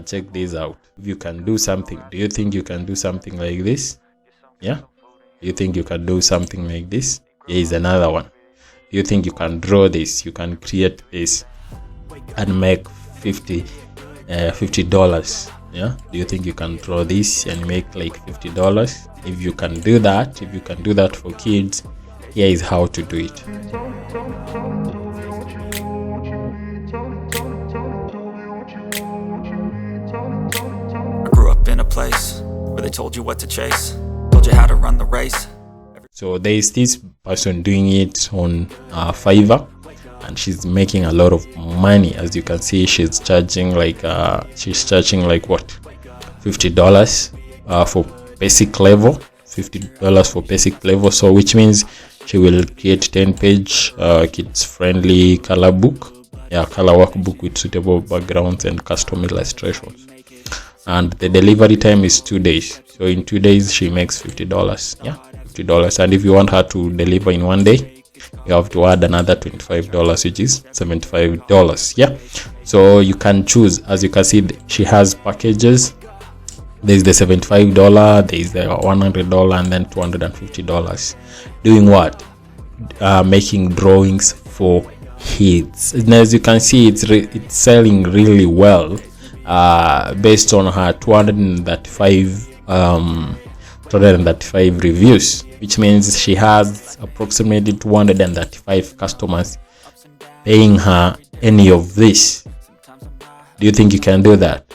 check this out. If you can do something, do you think you can do something like this? Yeah, do you think you can do something like this? Here is another one. Do you think you can draw this? You can create this and make $50. Yeah, do you think you can draw this and make like $50? If you can do that, for kids, here is how to do it. I grew up in a place where they told you what to chase, told you how to run the race. So there is this person doing it on Fiverr, and she's making a lot of money. As you can see, she's charging like what, $50 for basic level, $50 for basic level. So which means she will create 10-page kids friendly color workbook with suitable backgrounds and custom illustrations, and the delivery time is 2 days. So in 2 days she makes $50. Yeah, $50. And if you want her to deliver in 1 day, you have to add another $25, which is $75. Yeah, so you can choose. As you can see, she has packages. There's the $75, there's the $100, and then $250. Doing what? Making drawings for kids. And as you can see, it's selling really well, based on her 235 reviews, which means she has approximately 235 customers paying her any of this. Do you think you can do that?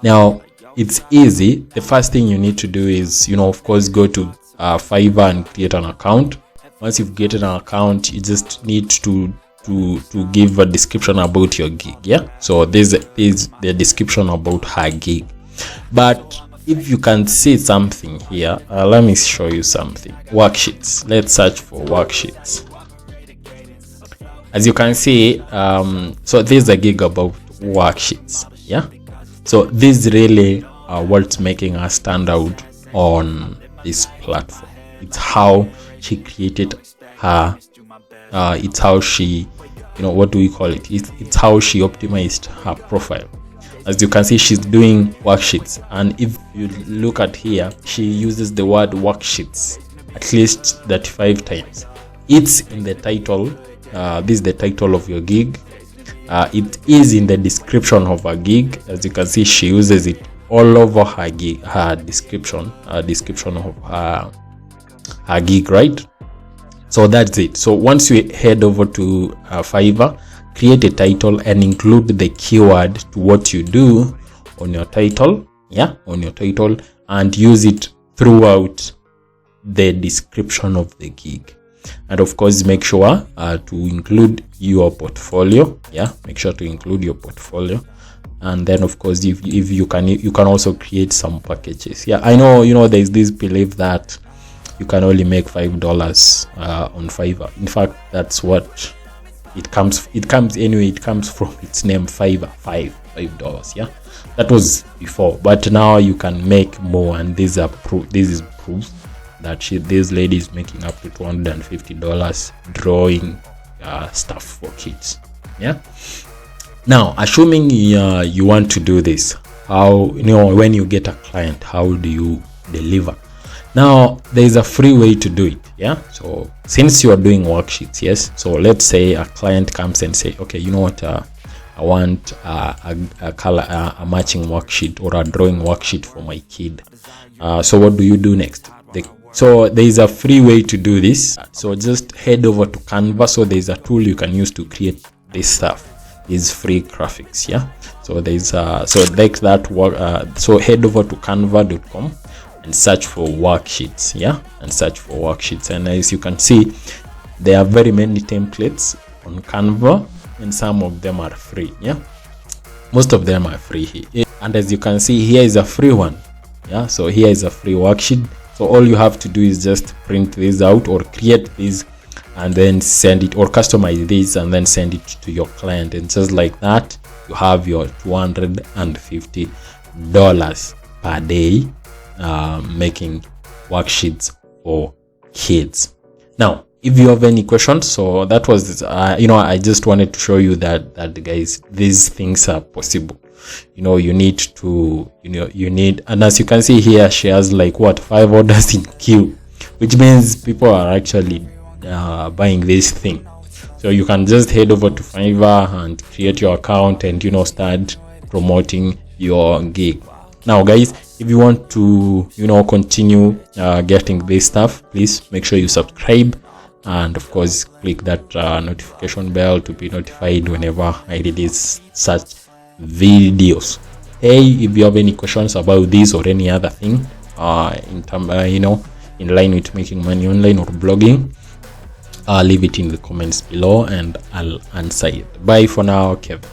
Now, it's easy. The first thing you need to do is, of course, go to Fiverr and create an account. Once you've created an account, you just need to give a description about your gig. Yeah, so this is the description about her gig. But if you can see something here, let me show you something. Worksheets. Let's search for worksheets. As you can see, so there's a gig about worksheets. Yeah, so this really what's making her stand out on this platform. It's how she created her. It's how she, what do we call it? It's how she optimized her profile. As you can see, she's doing worksheets, and if you look at here, she uses the word worksheets at least 35 times. It's in the title. This is the title of your gig. It is in the description of her gig. As you can see, she uses it all over her gig, her description of her gig, right? So that's it. So once you head over to Fiverr, create a title and include the keyword to what you do on your title. Yeah, on your title, and use it throughout the description of the gig. And of course, make sure to include your portfolio. Yeah, make sure to include your portfolio. And then of course, if you can also create some packages. Yeah, I know, there's this belief that you can only make $5 on Fiverr. In fact, that's what it comes anyway. It comes from its name, Fiverr, $5. Yeah, that was before, but now you can make more, and this is proof that this lady is making up to $250 drawing stuff for kids. Yeah. Now, assuming you want to do this, how, when you get a client, how do you deliver? Now, there is a free way to do it. Yeah, so since you are doing worksheets, yes, so let's say a client comes and say, okay, you know what, I want a color, a matching worksheet or a drawing worksheet for my kid. So what do you do next? So there is a free way to do this. So just head over to Canva. So there is a tool you can use to create this stuff, these free graphics. Yeah, so there is so like that work. So head over to canva.com and search for worksheets. Yeah, and search for worksheets, and as you can see, there are very many templates on Canva, and some of them are free. Yeah, most of them are free here, and as you can see, here is a free one. Yeah, so here is a free worksheet. So all you have to do is just print this out or create this and then send it, or customize this and then send it to your client, and just like that you have your $250 per day making worksheets for kids. Now, if you have any questions, so that was I just wanted to show you that guys, these things are possible. you need to, and as you can see here, she has like 5 orders in queue, which means people are actually buying this thing. So you can just head over to Fiverr and create your account and start promoting your gig. Now guys, if you want to continue getting this stuff, please make sure you subscribe, and of course click that notification bell to be notified whenever I release such videos. Hey, if you have any questions about this or any other thing in line with making money online or blogging, leave it in the comments below and I'll answer it. Bye for now, Kevin.